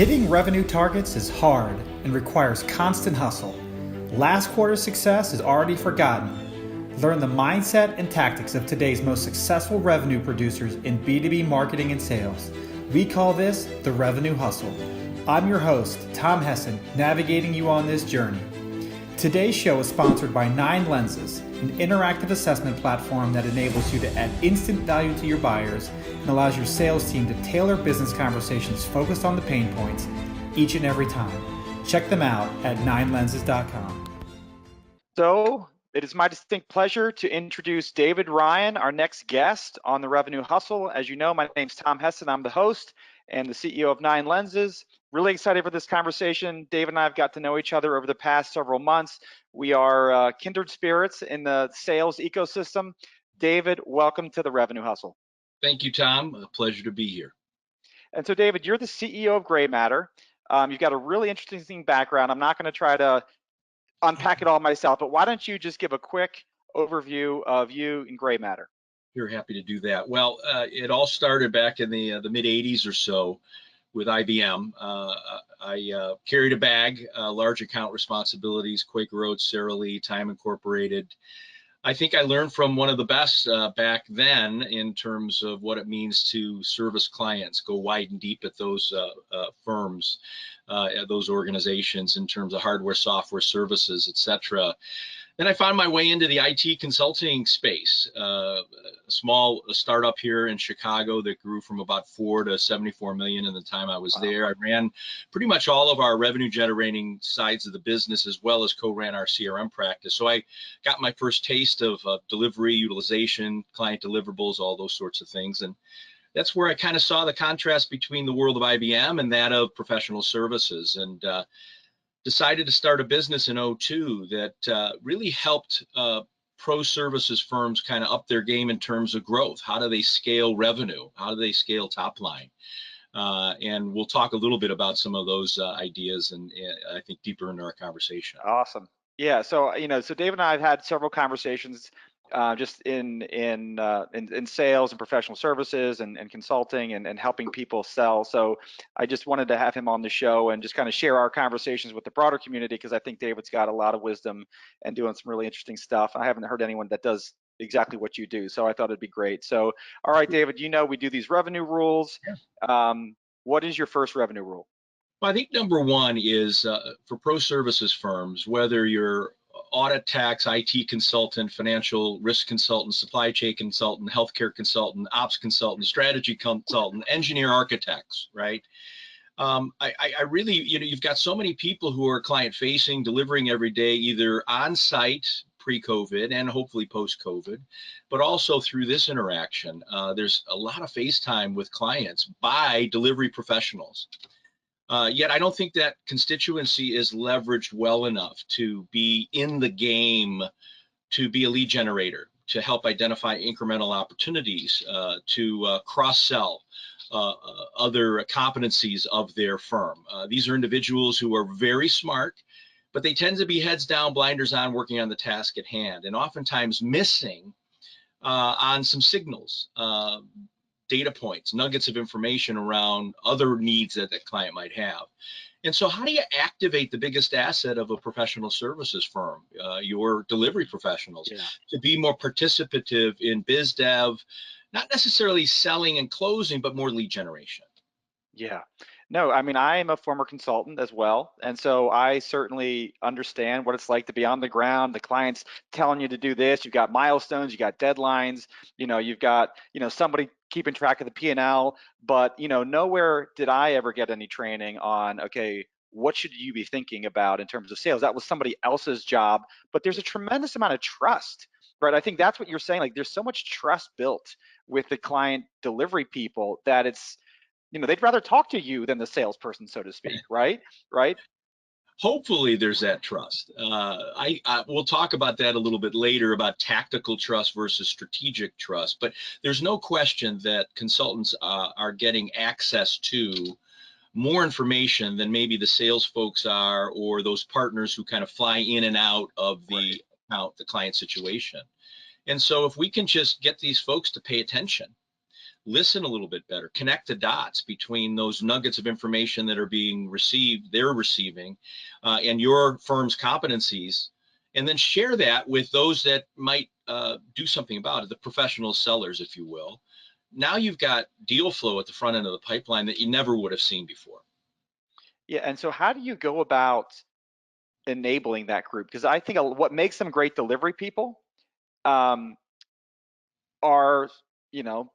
Hitting revenue targets is hard and requires constant hustle. Last quarter's success is already forgotten. Learn the mindset and tactics of today's most successful revenue producers in B2B marketing and sales. We call this the Revenue Hustle. I'm your host, Tom Hessen, navigating you on this journey. Today's show is sponsored by Nine Lenses, an interactive assessment platform that enables you to add instant value to your buyers and allows your sales team to tailor business conversations focused on the pain points each and every time. Check them out at ninelenses.com. So it is my distinct pleasure to introduce David Ryan, our next guest on the Revenue Hustle. As you know, my name's Tom Hessen. I'm the host and the CEO of Nine Lenses. Really excited for this conversation. David and I have got to know each other over the past several months. We are kindred spirits in the sales ecosystem. David, welcome to the Revenue Hustle. Thank you, Tom. A pleasure to be here. And so, David, you're the CEO of Gray Matter. You've got a really interesting background. I'm not going to try to unpack it all myself, but why don't you just give a quick overview of you and Gray Matter? You're happy to do that. Well, it all started back in the mid 80s or so with IBM. I carried a bag, large account responsibilities, Quaker Oats, Sara Lee, Time Incorporated. I think I learned from one of the best back then in terms of what it means to service clients, go wide and deep at those firms, at those organizations in terms of hardware, software, services, etc. Then I found my way into the IT consulting space, a small startup here in Chicago that grew from about 4 to 74 million in the time I was there. I ran pretty much all of our revenue generating sides of the business, as well as co-ran our CRM practice. So I got my first taste of delivery, utilization, client deliverables, all those sorts of things. And that's where I kind of saw the contrast between the world of IBM and that of professional services. And decided to start a business in 2002 that really helped pro services firms kind of up their game in terms of growth. How do they scale revenue? How do they scale top line? And we'll talk a little bit about some of those ideas and I think deeper into our conversation. Awesome. Yeah. So, so David and I have had several conversations just in sales and professional services and consulting and helping people sell. So I just wanted to have him on the show and just kind of share our conversations with the broader community, because I think David's got a lot of wisdom and doing some really interesting stuff. I haven't heard anyone that does exactly what you do, so I thought it'd be great. So, all right, David, we do these revenue rules. What is your first revenue rule? Well, I think number one is for pro services firms, whether you're audit, tax, IT consultant, financial risk consultant, supply chain consultant, healthcare consultant, ops consultant, strategy consultant, engineer, architects, right? I really, you've got so many people who are client facing, delivering every day, either on site pre-COVID and hopefully post-COVID, but also through this interaction. There's a lot of face time with clients by delivery professionals. Yet I don't think that constituency is leveraged well enough to be in the game, to be a lead generator, to help identify incremental opportunities, to cross-sell other competencies of their firm. These are individuals who are very smart, but they tend to be heads down, blinders on, working on the task at hand, and oftentimes missing on some signals. Data points, nuggets of information around other needs that the client might have. And so how do you activate the biggest asset of a professional services firm, your delivery professionals, to be more participative in biz dev, not necessarily selling and closing, but more lead generation? Yeah. No, I mean, I am a former consultant as well. And so I certainly understand what it's like to be on the ground. The client's telling you to do this. You've got milestones, you got deadlines, you've got, somebody keeping track of the P&L, but, nowhere did I ever get any training on, okay, what should you be thinking about in terms of sales? That was somebody else's job, but there's a tremendous amount of trust, right? I think that's what you're saying. Like, there's so much trust built with the client delivery people that it's, they'd rather talk to you than the salesperson, so to speak, right? Hopefully there's that trust. We'll talk about that a little bit later, about tactical trust versus strategic trust, but there's no question that consultants are getting access to more information than maybe the sales folks are, or those partners who kind of fly in and out of the account, the client situation. And so if we can just get these folks to pay attention, listen a little bit better, connect the dots between those nuggets of information that are being received, they're receiving, and your firm's competencies, and then share that with those that might do something about it, the professional sellers, if you will. Now you've got deal flow at the front end of the pipeline that you never would have seen before. Yeah, and so how do you go about enabling that group? Because I think what makes them great delivery people um, are, you know,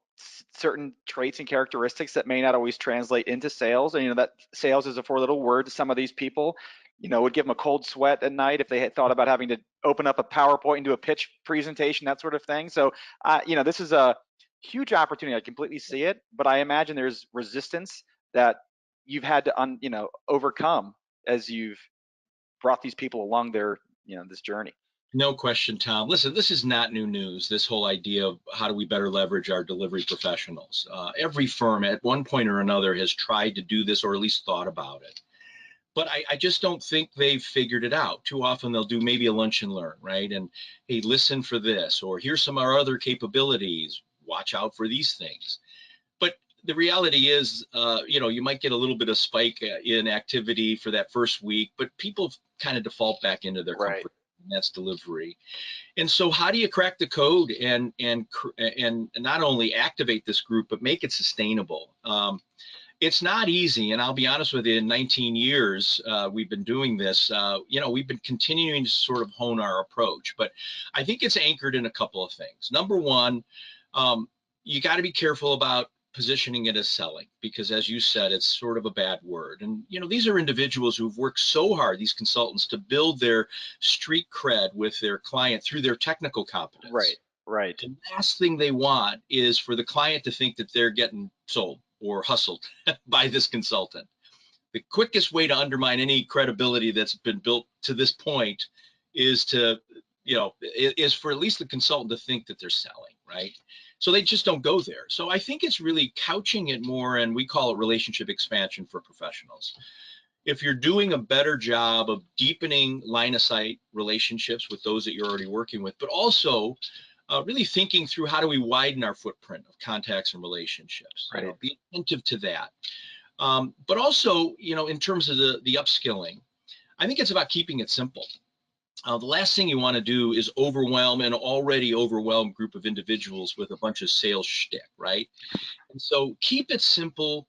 certain traits and characteristics that may not always translate into sales. And, you know, that sales is a four-letter word to some of these people. You know, would give them a cold sweat at night if they had thought about having to open up a PowerPoint and do a pitch presentation, that sort of thing. So, you know, this is a huge opportunity. I completely see it, but I imagine there's resistance that you've had to, you know, overcome as you've brought these people along their, you know, this journey. No question, Tom. Listen, this is not new news, this whole idea of how do we better leverage our delivery professionals. Every firm at one point or another has tried to do this, or at least thought about it. But I just don't think they've figured it out. Too often they'll do maybe a lunch and learn, right? And hey, listen for this, or here's some of our other capabilities. Watch out for these things. But the reality is, you know, you might get a little bit of spike in activity for that first week, but people kind of default back into their comfort. And that's delivery. And so how do you crack the code and not only activate this group, but make it sustainable? It's not easy, and I'll be honest with you, in 19 years we've been doing this, you know, we've been continuing to sort of hone our approach, but I think it's anchored in a couple of things. Number one, you got to be careful about positioning it as selling, because as you said, it's sort of a bad word. And, you know, these are individuals who've worked so hard, these consultants, to build their street cred with their client through their technical competence. Right, right. The last thing they want is for the client to think that they're getting sold or hustled by this consultant. The quickest way to undermine any credibility that's been built to this point is to, you know, is for at least the consultant to think that they're selling, right? So they just don't go there. So I think it's really couching it more, and we call it relationship expansion for professionals. If you're doing a better job of deepening line of sight relationships with those that you're already working with, but also really thinking through how do we widen our footprint of contacts and relationships, Right. You know, be attentive to that. But also, you know, in terms of the upskilling, I think it's about keeping it simple. The last thing you want to do is overwhelm an already overwhelmed group of individuals with a bunch of sales shtick, right? And so keep it simple.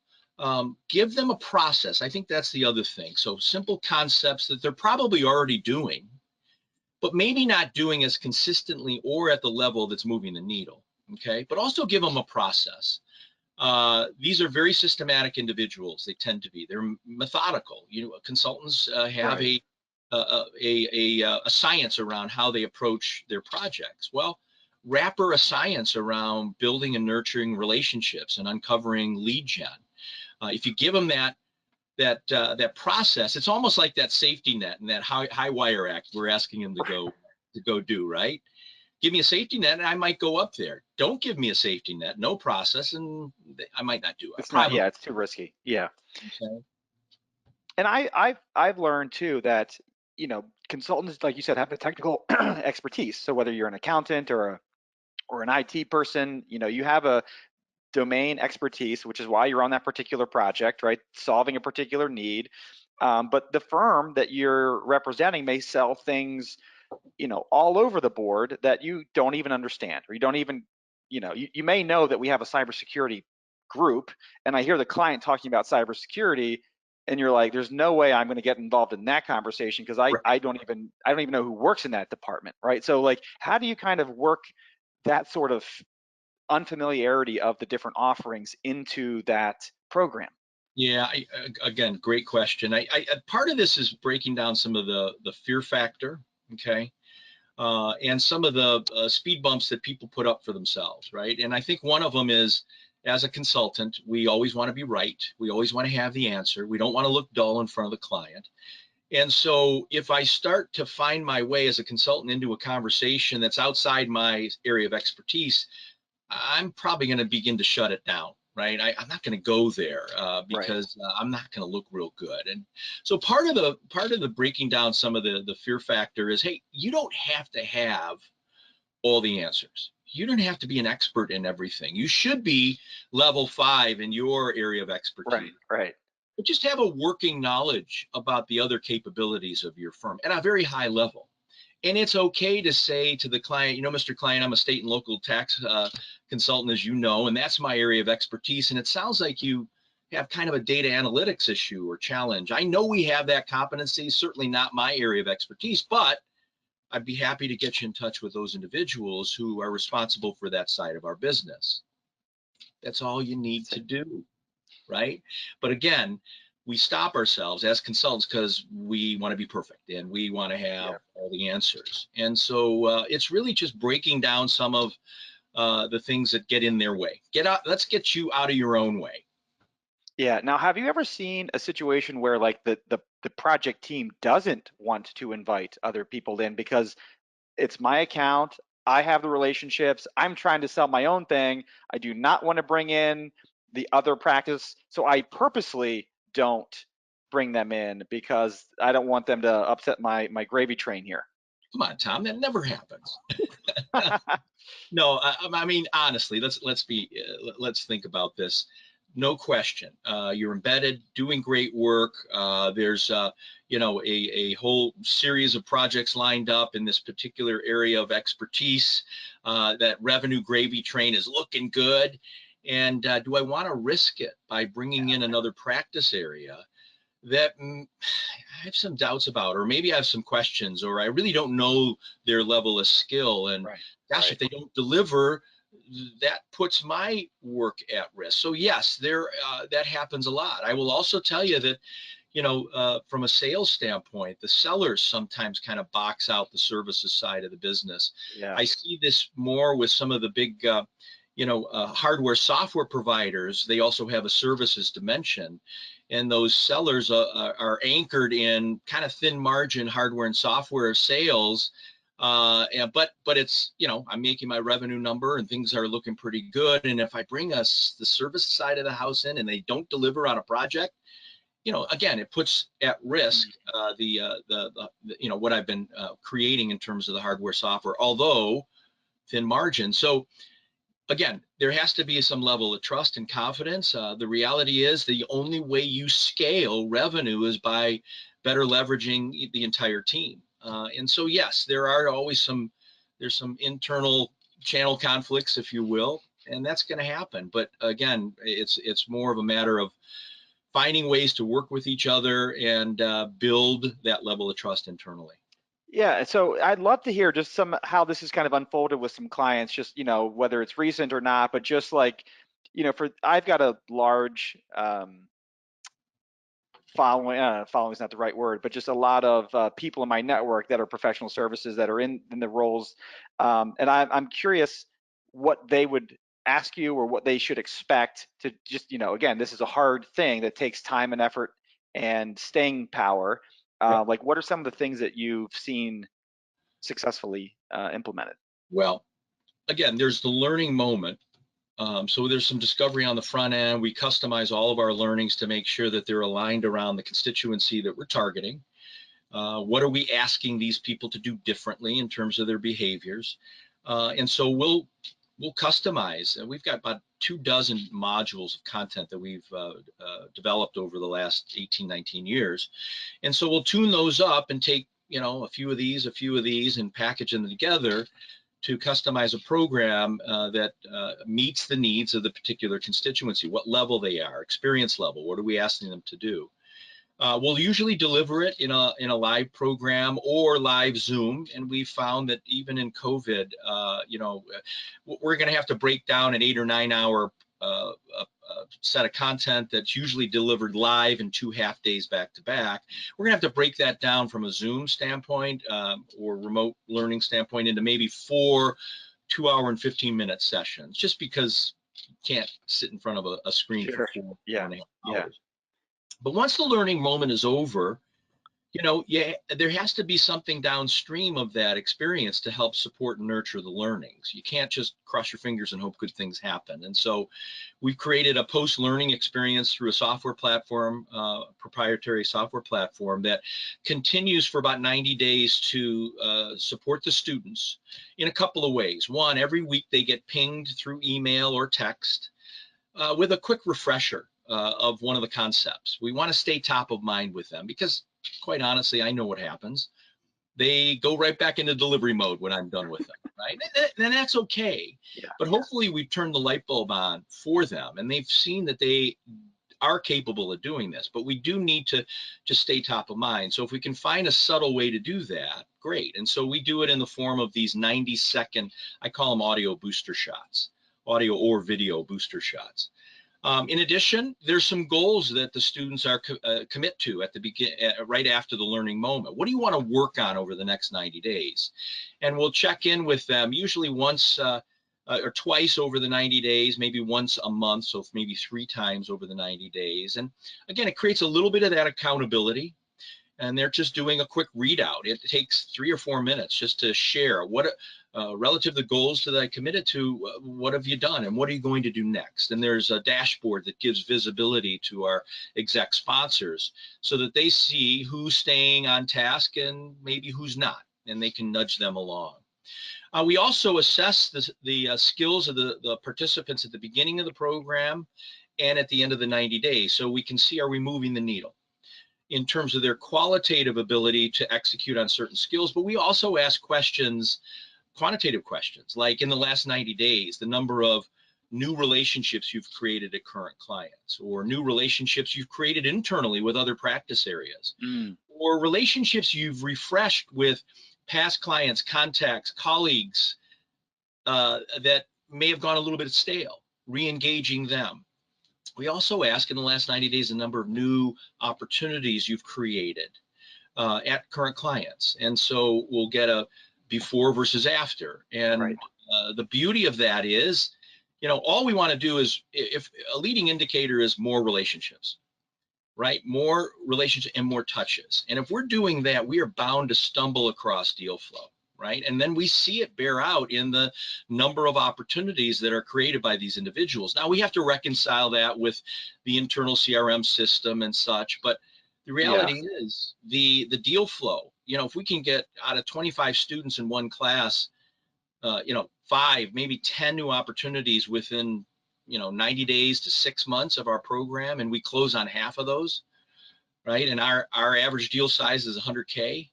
Give them a process. I think that's the other thing. So simple concepts that they're probably already doing, but maybe not doing as consistently or at the level that's moving the needle, okay? But also give them a process. These are very systematic individuals. They tend to be. They're methodical. You know, consultants have Right. a science around how they approach their projects. Well, wrapper a science around building and nurturing relationships and uncovering lead gen. If you give them that process, it's almost like that safety net and that high wire act we're asking them to go do, right? Give me a safety net and I might go up there. Don't give me a safety net, no process, and I might not do it. It's not, yeah, it's too risky. Yeah. Okay. And I've learned too that, you know, consultants, like you said, have the technical expertise. So whether you're an accountant or an IT person, you know, you have a domain expertise, which is why you're on that particular project, right? Solving a particular need. But the firm that you're representing may sell things, you know, all over the board that you don't even understand, or you don't even, you know, you may know that we have a cybersecurity group, and I hear the client talking about cybersecurity, and you're like, there's no way I'm going to get involved in that conversation because I don't even know who works in that department, right? So like, how do you kind of work that sort of unfamiliarity of the different offerings into that program? Yeah, again, great question. I part of this is breaking down some of the fear factor, okay, and some of the speed bumps that people put up for themselves, right? And I think one of them is, as a consultant, we always want to be right. We always want to have the answer. We don't want to look dull in front of the client. And so if I start to find my way as a consultant into a conversation that's outside my area of expertise, I'm probably going to begin to shut it down, right? I'm not going to go there because I'm not going to look real good. And so part of the breaking down some of the fear factor is, hey, you don't have to have all the answers. you don't have to be an expert in everything. You should be level 5 in your area of expertise. Right. But just have a working knowledge about the other capabilities of your firm at a very high level. And it's okay to say to the client, you know, Mr. Client, I'm a state and local tax consultant, as you know, and that's my area of expertise. And it sounds like you have kind of a data analytics issue or challenge. I know we have that competency, certainly not my area of expertise, but I'd be happy to get you in touch with those individuals who are responsible for that side of our business. That's all you need to do, right? But again, we stop ourselves as consultants because we want to be perfect and we want to have all the answers. And so it's really just breaking down some of the things that get in their way. Let's get you out of your own way. Yeah. Now, have you ever seen a situation where like the project team doesn't want to invite other people in because it's my account, I have the relationships, I'm trying to sell my own thing, I do not want to bring in the other practice, so I purposely don't bring them in because I don't want them to upset my gravy train here? Come on, Tom, that never happens. No, I mean, honestly, let's think about this. No question, you're embedded, doing great work. There's you know, a whole series of projects lined up in this particular area of expertise. That revenue gravy train is looking good. And do I want to risk it by bringing in another practice area that I have some doubts about, or maybe I have some questions, or I really don't know their level of skill? And gosh, if they don't deliver, that puts my work at risk. So yes, that happens a lot. I will also tell you that, you know, from a sales standpoint, the sellers sometimes kind of box out the services side of the business. I see this more with some of the big, you know, hardware software providers. They also have a services dimension, and those sellers are anchored in kind of thin margin hardware and software sales. But it's, you know, I'm making my revenue number and things are looking pretty good. And if I bring the service side of the house in and they don't deliver on a project, you know, again, it puts at risk the you know, what I've been creating in terms of the hardware software, although thin margin. So again, there has to be some level of trust and confidence. The reality is the only way you scale revenue is by better leveraging the entire team. And so, yes, there are always there's some internal channel conflicts, if you will, and that's going to happen. But again, it's more of a matter of finding ways to work with each other and build that level of trust internally. Yeah, so I'd love to hear just how this is kind of unfolded with some clients, just, you know, whether it's recent or not, but just like, you know, I've got a large following is not the right word, but just a lot of people in my network that are professional services that are in the roles. And I'm curious what they would ask you or what they should expect to just, you know, again, this is a hard thing that takes time and effort and staying power. Like, what are some of the things that you've seen successfully implemented? Well, again, there's the learning moment. So there's some discovery on the front end. We customize all of our learnings to make sure that they're aligned around the constituency that we're targeting. What are we asking these people to do differently in terms of their behaviors? And so we'll customize. We've got about 24 modules of content that we've developed over the last 18, 19 years. And so we'll tune those up and take, you know, a few of these and package them together to customize a program that meets the needs of the particular constituency, what level they are, experience level, what are we asking them to do. We'll usually deliver it in a live program or live Zoom, and we found that even in COVID, you know, we're going to have to break down an 8 or 9 hour set of content that's usually delivered live in 2 half days back to back. We're gonna have to break that down from a Zoom standpoint or remote learning standpoint into maybe 4 2-hour and 15-minute sessions, just because you can't sit in front of a screen for 4.5 hours. But once the learning moment is over, Yeah, there has to be something downstream of that experience to help support and nurture the learnings. You can't just cross your fingers and hope good things happen. And so we've created a post-learning experience through a software platform, proprietary software platform that continues for about 90 days to support the students in a couple of ways. One, every week they get pinged through email or text with a quick refresher of one of the concepts. We want to stay top of mind with them because, quite honestly, I know what happens. They go right back into delivery mode when I'm done with them, right? And that's okay. Yeah. But hopefully we've turned the light bulb on for them and they've seen that they are capable of doing this, but we do need to just stay top of mind. So if we can find a subtle way to do that, great. And so we do it in the form of these 90-second, I call them audio booster shots, audio or video booster shots. In addition, there's some goals that the students are commit to at the right after the learning moment. What do you want to work on over the next 90 days? And we'll check in with them usually once or twice over the 90 days, maybe once a month, so maybe 3 times over the 90 days. And again, it creates a little bit of that accountability. And they're just doing a quick readout. It takes 3 or 4 minutes just to share what relative to the goals that I committed to, what have you done and what are you going to do next? And there's a dashboard that gives visibility to our exec sponsors so that they see who's staying on task and maybe who's not, and they can nudge them along. We also assess the skills of the participants at the beginning of the program and at the end of the 90 days, so we can see, are we moving the needle in terms of their qualitative ability to execute on certain skills. But we also ask questions, quantitative questions, like in the last 90 days, the number of new relationships you've created at current clients, or new relationships you've created internally with other practice areas, or relationships you've refreshed with past clients, contacts, colleagues that may have gone a little bit stale, re-engaging them. We also ask in the last 90 days the number of new opportunities you've created at current clients. And so we'll get a before versus after. And Right. The beauty of that is, all we want to do is, if a leading indicator is more relationships, right? More relationships and more touches. And if we're doing that, we are bound to stumble across deal flow. Right? And then we see it bear out in the number of opportunities that are created by these individuals. Now we have to reconcile that with the internal CRM system and such, but the reality is the deal flow, if we can get out of 25 students in one class, 5, maybe 10 new opportunities within, 90 days to 6 months of our program, and we close on half of those, right? And our average deal size is 100K.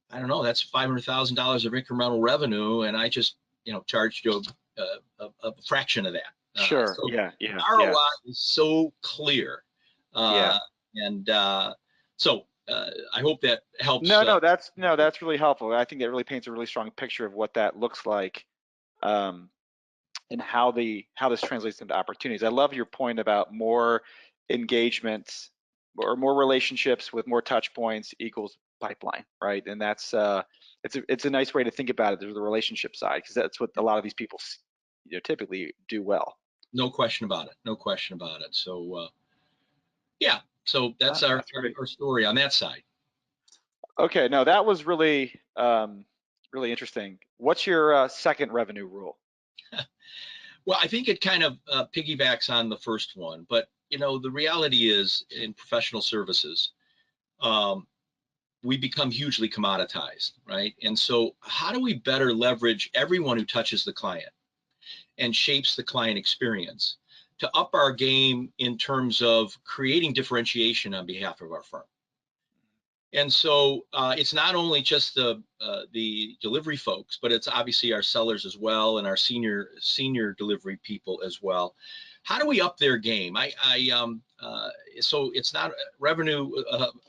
I don't know, that's $500,000 of incremental revenue, and I just, charged you a fraction of that. Sure. So Yeah. ROI is so clear. And so I hope that helps. No, that's really helpful. I think that really paints a really strong picture of what that looks like, and how this translates into opportunities. I love your point about more engagements or more relationships with more touch points equals pipeline, right? And that's it's a nice way to think about it. There's the relationship side, because that's what a lot of these people typically do well. No question about it. No question about it. So yeah, so that's our story on that side. Okay, no, that was really really interesting. What's your second revenue rule? Well, I think it kind of piggybacks on the first one, but the reality is, in professional services, we become hugely commoditized, right? And so how do we better leverage everyone who touches the client and shapes the client experience to up our game in terms of creating differentiation on behalf of our firm? And so it's not only just the delivery folks, but it's obviously our sellers as well, and our senior delivery people as well. How do we up their game? So it's not revenue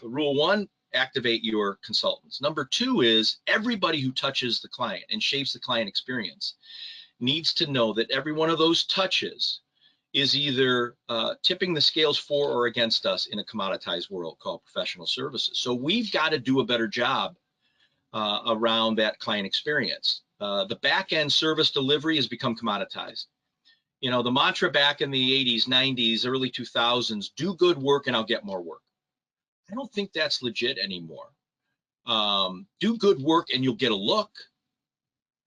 rule 1. Activate your consultants. Number 2 is everybody who touches the client and shapes the client experience needs to know that every one of those touches is either tipping the scales for or against us in a commoditized world called professional services. So we've got to do a better job around that client experience. The back end service delivery has become commoditized. The mantra back in the 80s, 90s, early 2000s, do good work and I'll get more work. I don't think that's legit anymore. Do good work and you'll get a look,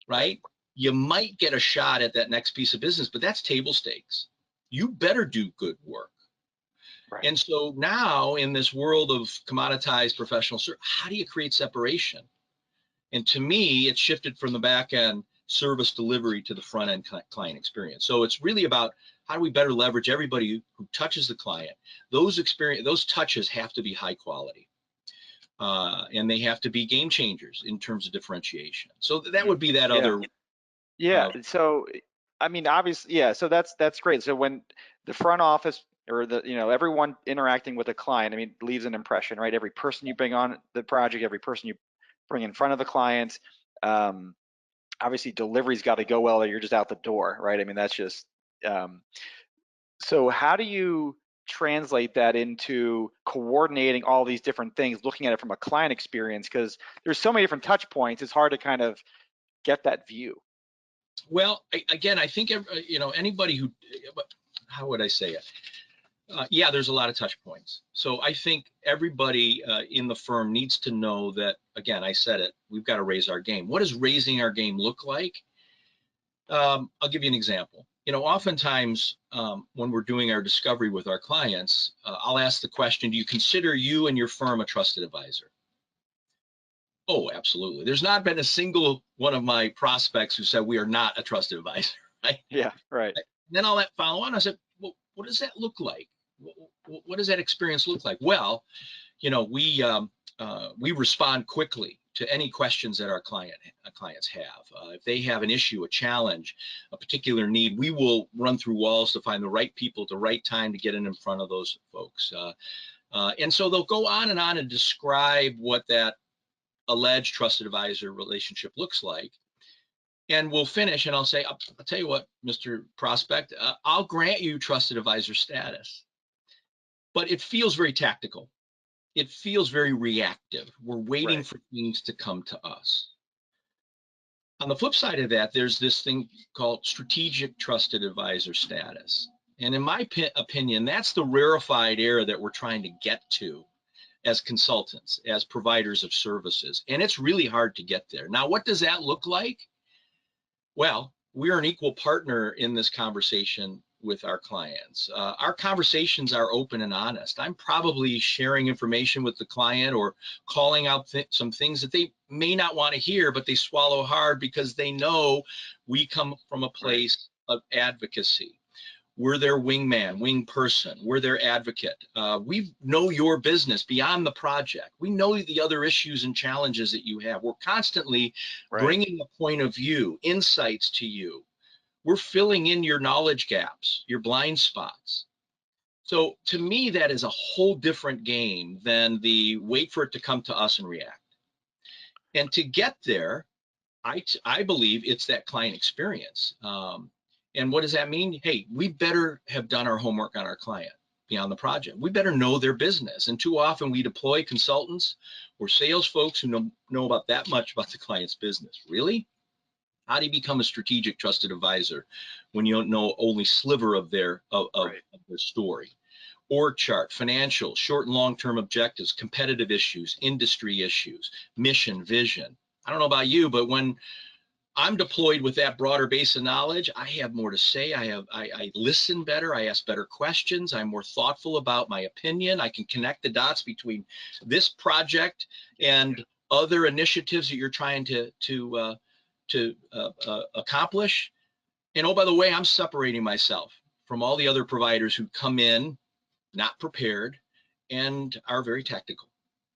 right? You might get a shot at that next piece of business, but that's table stakes. You better do good work. Right. And so now in this world of commoditized professional service, how do you create separation? And to me, it's shifted from the back end service delivery to the front end client experience. So it's really about how do we better leverage everybody who touches the client. Those touches have to be high quality. And they have to be game changers in terms of differentiation. So that would be that other. Yeah. So, I mean, obviously, yeah. So that's great. So when the front office or everyone interacting with a client, I mean, leaves an impression, right? Every person you bring on the project, every person you bring in front of the client, obviously delivery's got to go well or you're just out the door, right? I mean, that's just, so how do you translate that into coordinating all these different things, looking at it from a client experience? Because there's so many different touch points, it's hard to kind of get that view. Well, again, I think, anybody who, how would I say it? Yeah, there's a lot of touch points. So I think everybody in the firm needs to know that, again, I said it, we've got to raise our game. What does raising our game look like? I'll give you an example. Oftentimes when we're doing our discovery with our clients, I'll ask the question, do you consider you and your firm a trusted advisor? Oh, absolutely. There's not been a single one of my prospects who said we are not a trusted advisor, right? Yeah, right. Then I'll follow on. I said, well, what does that look like? What does that experience look like? Well, we respond quickly to any questions that our clients have. If they have an issue, a challenge, a particular need, we will run through walls to find the right people at the right time to get in front of those folks. And so they'll go on and describe what that alleged trusted advisor relationship looks like. And we'll finish and I'll say, I'll tell you what, Mr. Prospect, I'll grant you trusted advisor status, but it feels very tactical. It feels very reactive. We're waiting for things to come to us. On the flip side of that, there's this thing called strategic trusted advisor status. And in my opinion, that's the rarefied air that we're trying to get to as consultants, as providers of services. And it's really hard to get there. Now, what does that look like? Well, we're an equal partner in this conversation with our clients. Our conversations are open and honest. I'm probably sharing information with the client or calling out some things that they may not want to hear, but they swallow hard because they know we come from a place of advocacy. We're their wingman, wing person. We're their advocate. We know your business beyond the project. We know the other issues and challenges that you have. We're constantly bringing a point of view, insights to you. We're filling in your knowledge gaps, your blind spots. So to me, that is a whole different game than the wait for it to come to us and react. And to get there, I believe it's that client experience. And what does that mean? Hey, we better have done our homework on our client beyond the project. We better know their business. And too often we deploy consultants or sales folks who know about that much about the client's business. Really? How do you become a strategic trusted advisor when you don't know only sliver of their their story? Org chart, financial, short and long-term objectives, competitive issues, industry issues, mission, vision. I don't know about you, but when I'm deployed with that broader base of knowledge, I have more to say. I listen better. I ask better questions. I'm more thoughtful about my opinion. I can connect the dots between this project and other initiatives that you're trying to accomplish. And oh, by the way, I'm separating myself from all the other providers who come in not prepared and are very tactical.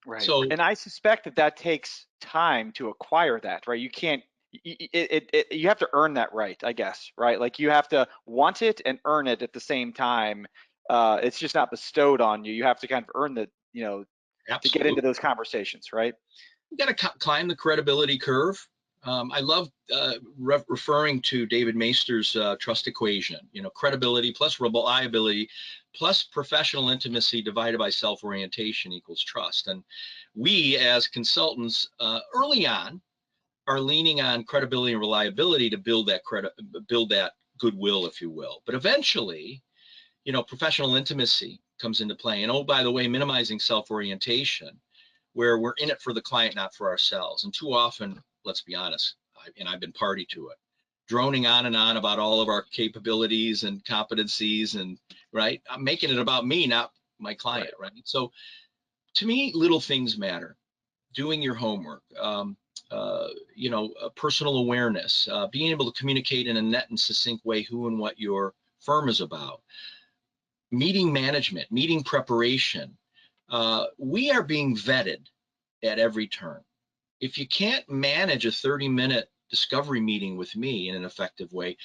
Right. So, and I suspect that takes time to acquire that, right? You can't, you have to earn that right, I guess, right? Like you have to want it and earn it at the same time. It's just not bestowed on you. You have to kind of earn the, to get into those conversations, right? You got to climb the credibility curve. I love referring to David Maister's trust equation, credibility plus reliability plus professional intimacy divided by self-orientation equals trust. And we as consultants early on are leaning on credibility and reliability to build that goodwill, if you will. But eventually, professional intimacy comes into play. And oh, by the way, minimizing self-orientation. where we're in it for the client, not for ourselves. And too often, let's be honest, I've been party to it, droning on and on about all of our capabilities and competencies, and right, I'm making it about me, not my client, right? So to me, little things matter. Doing your homework, personal awareness, being able to communicate in a net and succinct way who and what your firm is about, meeting management, meeting preparation. We are being vetted at every turn. If you can't manage a 30-minute discovery meeting with me in an effective way,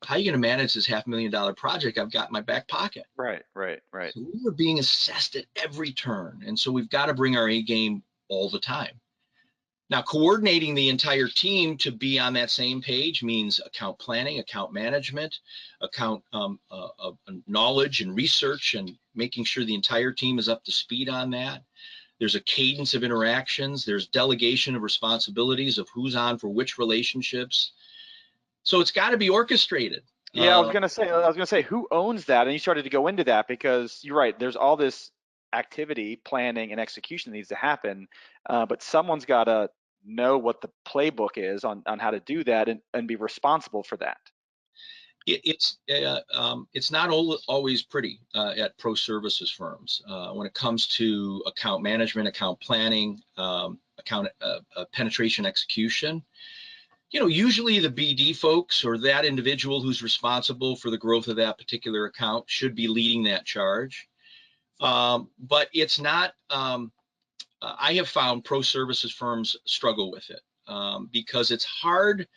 how are you going to manage this $500,000 project I've got in my back pocket? Right. So we are being assessed at every turn. And so we've got to bring our A game all the time. Now, coordinating the entire team to be on that same page means account planning, account management, account knowledge and research, and making sure the entire team is up to speed on that. There's a cadence of interactions. There's delegation of responsibilities of who's on for which relationships. So it's got to be orchestrated. Yeah, I was gonna say, who owns that? And you started to go into that because you're right. There's all this activity, planning, and execution that needs to happen, but someone's got to know what the playbook is on how to do that and be responsible for that. It's not always pretty at pro services firms when it comes to account management, account planning, account penetration execution. Usually the BD folks or that individual who's responsible for the growth of that particular account should be leading that charge. But it's not, I have found pro services firms struggle with it because it's hard.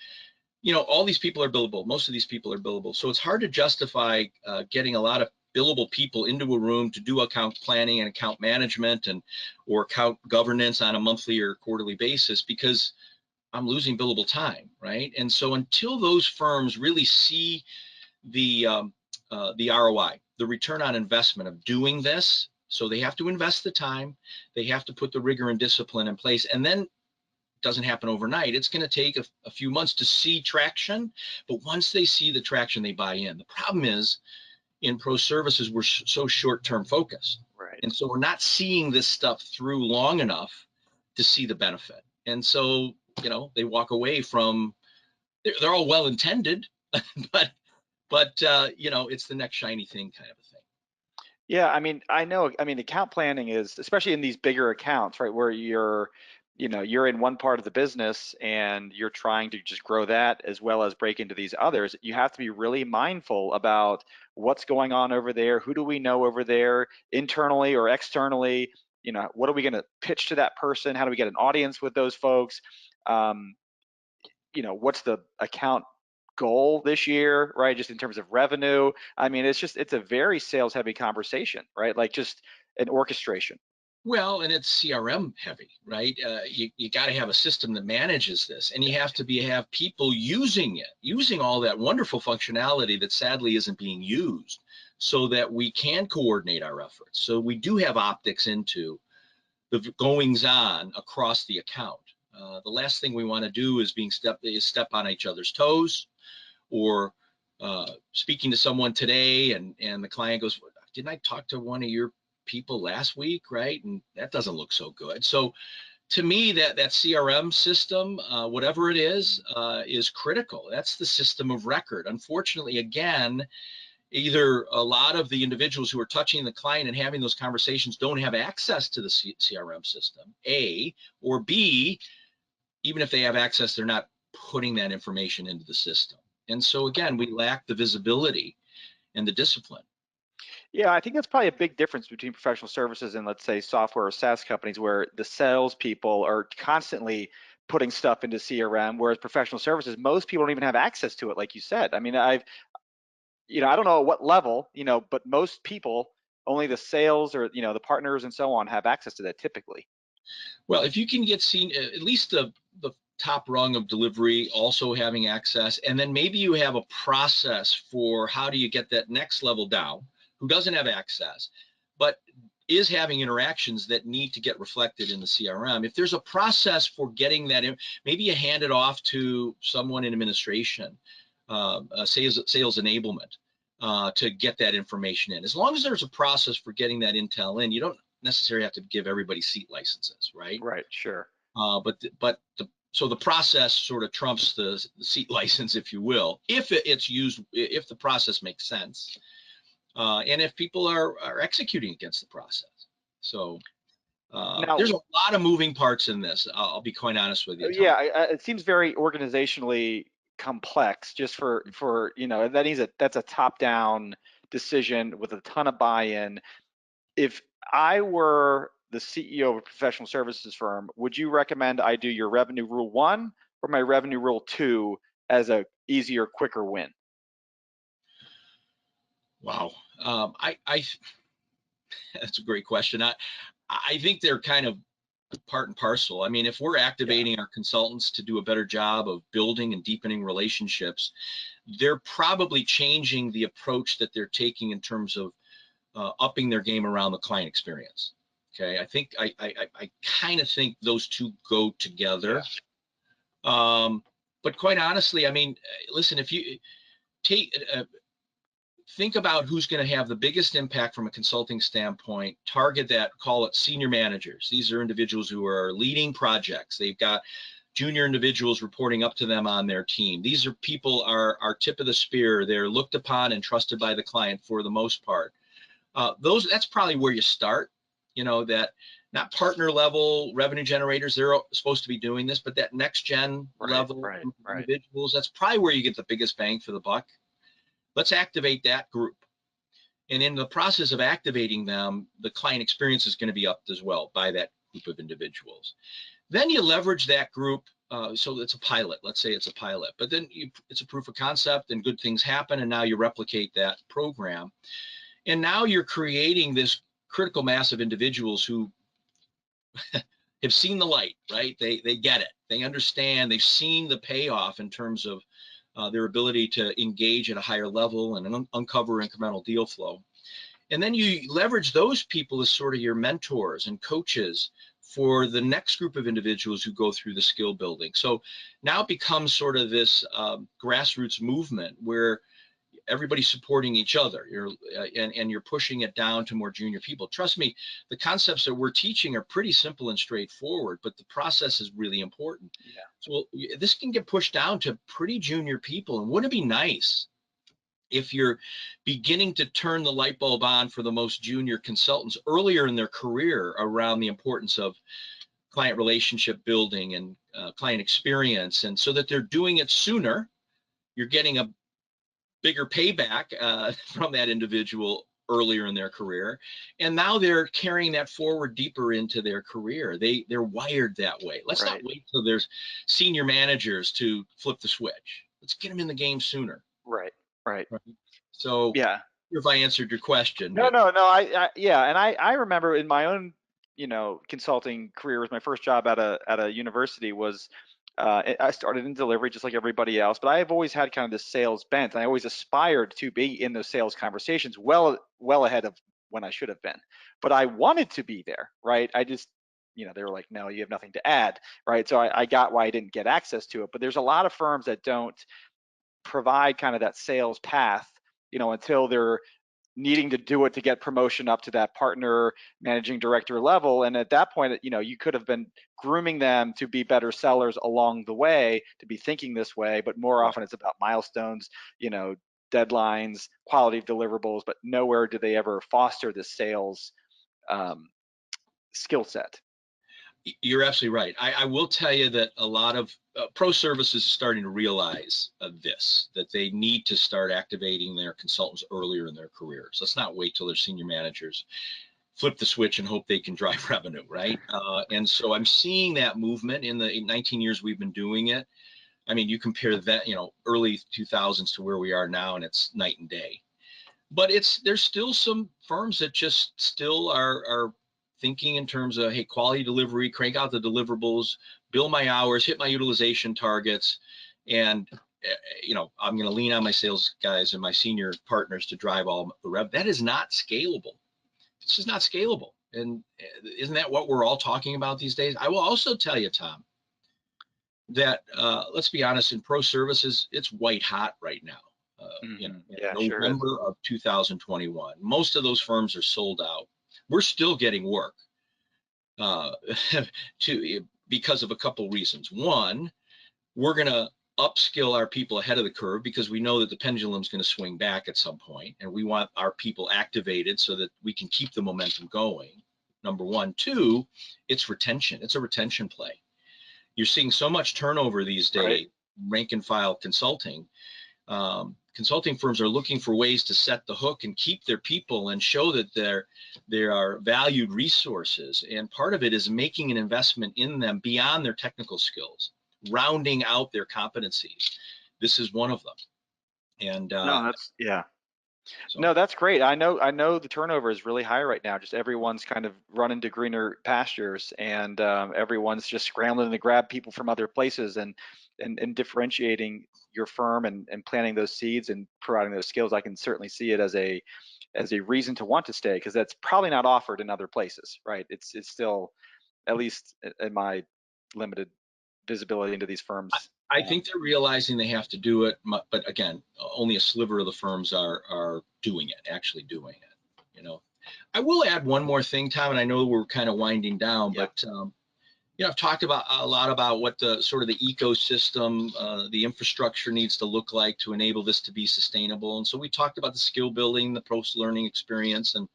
All these people are billable. Most of these people are billable. So it's hard to justify getting a lot of billable people into a room to do account planning and account management or account governance on a monthly or quarterly basis, because I'm losing billable time, right? And so until those firms really see the ROI, the return on investment of doing this, so they have to invest the time, they have to put the rigor and discipline in place, and then it doesn't happen overnight. It's going to take a few months to see traction, but once they see the traction, they buy in. The problem is in pro services, we're so short-term focused, Right. and so we're not seeing this stuff through long enough to see the benefit. And so they walk away from, they're all well intended, but it's the next shiny thing kind of a thing. Yeah, I know. Account planning is, especially in these bigger accounts, right, where you're in one part of the business and you're trying to just grow that as well as break into these others. You have to be really mindful about what's going on over there. Who do we know over there, internally or externally? What are we going to pitch to that person? How do we get an audience with those folks? What's the account goal this year, right? Just in terms of revenue. It's a very sales heavy conversation, right? Like just an orchestration. Well, and it's CRM heavy, right? You got to have a system that manages this, and you have to have people using all that wonderful functionality that sadly isn't being used, so that we can coordinate our efforts. So we do have optics into the goings on across the account. The last thing we want to do is step on each other's toes, or speaking to someone today and the client goes, didn't I talk to one of your people last week, right? And that doesn't look so good. So to me, that CRM system, whatever it is critical. That's the system of record. Unfortunately, again, either a lot of the individuals who are touching the client and having those conversations don't have access to the CRM system, A, or B, even if they have access, they're not putting that information into the system. And so again, we lack the visibility and the discipline. Yeah, I think that's probably a big difference between professional services and, let's say, software or SaaS companies, where the salespeople are constantly putting stuff into CRM, whereas professional services, most people don't even have access to it, like you said. I don't know at what level, but most people, only the sales or the partners and so on, have access to that typically. Well, if you can get seen, at least the top rung of delivery also having access, and then maybe you have a process for how do you get that next level down, who doesn't have access, but is having interactions that need to get reflected in the CRM. If there's a process for getting that in, maybe you hand it off to someone in administration, sales enablement, to get that information in. As long as there's a process for getting that intel in, you don't necessarily have to give everybody seat licenses, right? Right. Sure. So the process sort of trumps the seat license, if you will, if it's used, if the process makes sense, and if people are executing against the process. So Now, there's a lot of moving parts in this. I'll be quite honest with you, Tom. yeah, it seems very organizationally complex. Just for that's a top-down decision with a ton of buy-in. If I were the CEO of a professional services firm, would you recommend I do your revenue rule 1 or my revenue rule 2 as a easier, quicker win? Wow. That's a great question. I think they're kind of part and parcel. I mean, if we're activating our consultants to do a better job of building and deepening relationships, they're probably changing the approach that they're taking in terms of upping their game around the client experience. Okay, I kind of think those two go together. Yeah. But quite honestly, I mean, listen, if you think about who's going to have the biggest impact from a consulting standpoint, target that, call it senior managers. These are individuals who are leading projects. They've got junior individuals reporting up to them on their team. These are people are tip of the spear. They're looked upon and trusted by the client for the most part. That's probably where you start, that not partner level revenue generators, they're supposed to be doing this, but that next gen level individuals, that's probably where you get the biggest bang for the buck. Let's activate that group. And in the process of activating them, the client experience is going to be upped as well by that group of individuals. Then you leverage that group. So it's a pilot. Let's say it's a pilot, but then it's a proof of concept and good things happen. And now you replicate that program. And now you're creating this critical mass of individuals who have seen the light, right? They get it. They understand. They've seen the payoff in terms of their ability to engage at a higher level and uncover incremental deal flow. And then you leverage those people as sort of your mentors and coaches for the next group of individuals who go through the skill building. So now it becomes sort of this grassroots movement where everybody's supporting each other. You're pushing it down to more junior people. Trust me, the concepts that we're teaching are pretty simple and straightforward, but the process is really important. Yeah. So this can get pushed down to pretty junior people. And wouldn't it be nice if you're beginning to turn the light bulb on for the most junior consultants earlier in their career around the importance of client relationship building and client experience, and so that they're doing it sooner, you're getting a bigger payback from that individual earlier in their career, and now they're carrying that forward deeper into their career. They're wired that way. Let's not wait till there's senior managers to flip the switch. Let's get them in the game sooner. Right. So yeah, if I answered your question. No, and I remember in my own consulting career, was my first job at a university. Was I started in delivery just like everybody else, but I have always had kind of this sales bent, and I always aspired to be in those sales conversations well ahead of when I should have been. But I wanted to be there, right? I just, they were like, no, you have nothing to add, right? So I got why I didn't get access to it. But there's a lot of firms that don't provide kind of that sales path, until they're needing to do it to get promotion up to that partner managing director level. And at that point, you could have been grooming them to be better sellers along the way, to be thinking this way, but more often it's about milestones, deadlines, quality of deliverables, but nowhere do they ever foster the sales skill set. You're absolutely right. I will tell you that a lot of pro services is starting to realize that they need to start activating their consultants earlier in their careers. Let's not wait till they're senior managers, flip the switch and hope they can drive revenue, right? And so I'm seeing that movement in the 19 years we've been doing it. I mean, you compare that, early 2000s to where we are now, and it's night and day. But there's still some firms that just still are thinking in terms of, hey, quality delivery, crank out the deliverables, bill my hours, hit my utilization targets, and I'm going to lean on my sales guys and my senior partners to drive all the rev. That is not scalable. It's just not scalable. And isn't that what we're all talking about these days? I will also tell you, Tom, that let's be honest, in pro services, it's white hot right now. November of 2021. Most of those firms are sold out. we're still getting work because of a couple reasons. One, we're going to upskill our people ahead of the curve because we know that the pendulum's going to swing back at some point, and we want our people activated so that we can keep the momentum going. Number one. Two, it's retention. It's a retention play. You're seeing so much turnover these days, Right. rank and file consulting. Consulting firms are looking for ways to set the hook and keep their people and show that they are valued resources. And part of it is making an investment in them beyond their technical skills, rounding out their competencies. This is one of them. And No, that's, yeah. so, No, that's great. I know the turnover is really high right now. Just everyone's kind of running to greener pastures, and everyone's just scrambling to grab people from other places, and differentiating your firm and planting those seeds and providing those skills. I can certainly see it as a reason to want to stay, because that's probably not offered in other places, right? It's still, at least in my limited visibility into these firms. I think they're realizing they have to do it, but again, only a sliver of the firms are doing it, actually doing it. You know, I will add one more thing, Tom, and I know we're kind of winding down, Yeah. but you know, I've talked about a lot about what the sort of the ecosystem, the infrastructure needs to look like to enable this to be sustainable. And so we talked about the skill building, the post-learning experience, and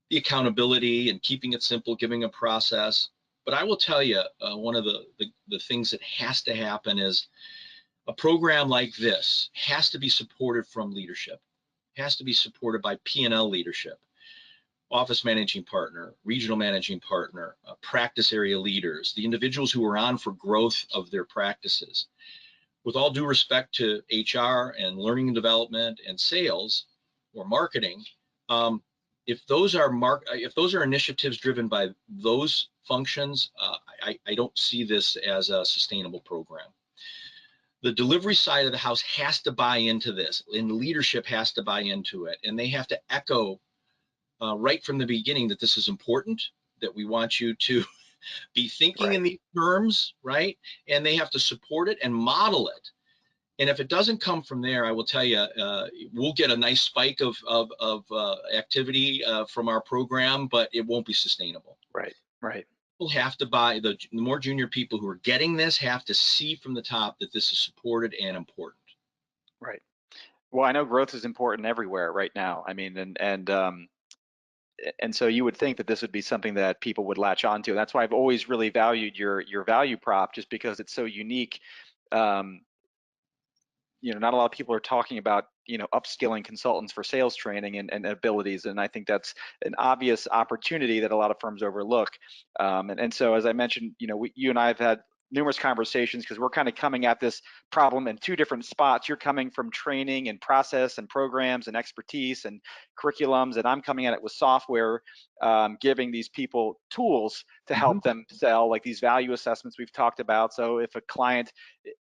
the accountability and keeping it simple, giving a process. But I will tell you, one of the things that has to happen is a program like this has to be supported from leadership, has to be supported by P&L leadership, office managing partner, regional managing partner, practice area leaders, the individuals who are on for growth of their practices. With all due respect to HR and learning and development and sales or marketing, if those are initiatives driven by those functions, I don't see this as a sustainable program. The delivery side of the house has to buy into this, and leadership has to buy into it, and they have to echo right from the beginning that this is important, that we want you to be thinking Right. in these terms, right? And they have to support it and model it. And if it doesn't come from there, I will tell you, we'll get a nice spike of activity from our program, but it won't be sustainable. Right. People have to buy, the more junior people who are getting this have to see from the top that this is supported and important. Right. Well, I know growth is important everywhere right now. I mean, and so you would think that this would be something that people would latch onto. That's why I've always really valued your value prop, just because it's so unique. You know, not a lot of people are talking about, you know, upskilling consultants for sales training and abilities, and I think that's an obvious opportunity that a lot of firms overlook. And so, as I mentioned, you know, you and I have had numerous conversations, because we're kind of coming at this problem in two different spots. You're coming from training and process and programs and expertise and curriculums, and I'm coming at it with software, giving these people tools to help them sell, like these value assessments we've talked about. So if a client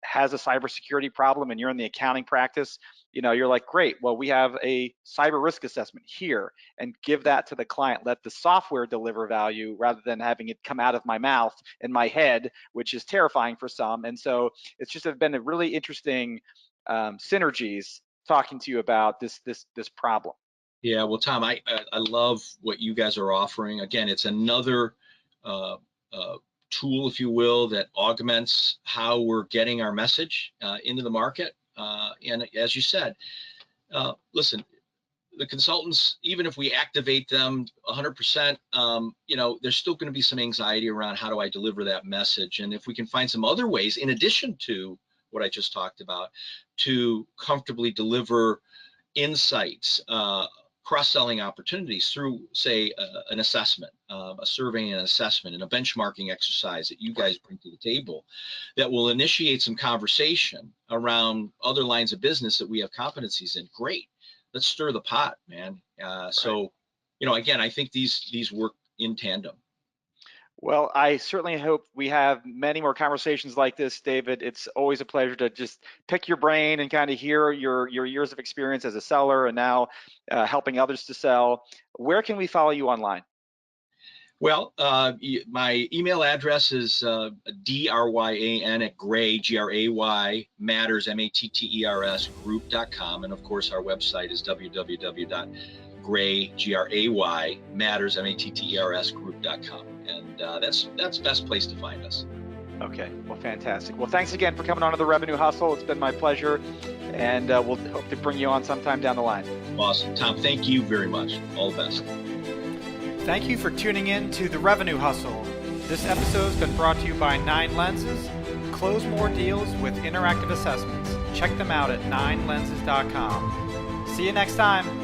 has a cybersecurity problem and you're in the accounting practice, you know, you're like, great, well, we have a cyber risk assessment here, and give that to the client. Let the software deliver value rather than having it come out of my mouth and my head, which is terrifying for some. And so it's just been a really interesting synergies talking to you about this problem. Yeah, well, Tom, I love what you guys are offering. Again, it's another tool, if you will, that augments how we're getting our message into the market. And as you said, listen, the consultants, even if we activate them 100%, you know, there's still going to be some anxiety around how do I deliver that message. And if we can find some other ways, in addition to what I just talked about, to comfortably deliver insights, cross-selling opportunities through, say, an assessment, a survey and an assessment, and a benchmarking exercise that you guys bring to the table, that will initiate some conversation around other lines of business that we have competencies in. Great, let's stir the pot, man. So, you know, again, I think these work in tandem. Well, I certainly hope we have many more conversations like this, David. It's always a pleasure to just pick your brain and kind of hear your years of experience as a seller, and now helping others to sell. Where can we follow you online? Well, my email address is dryan@gray, Gray, matters, matters, group.com. And of course, our website is www.graymatters.com. Gray, Gray, Matters, Matters group.com. And that's the best place to find us. Okay, well, fantastic. Well, thanks again for coming on to the Revenue Hustle. It's been my pleasure, and we'll hope to bring you on sometime down the line. Awesome. Tom, thank you very much. All the best. Thank you for tuning in to the Revenue Hustle. This episode has been brought to you by 9 Lenses. Close more deals with interactive assessments. Check them out at 9lenses.com. See you next time.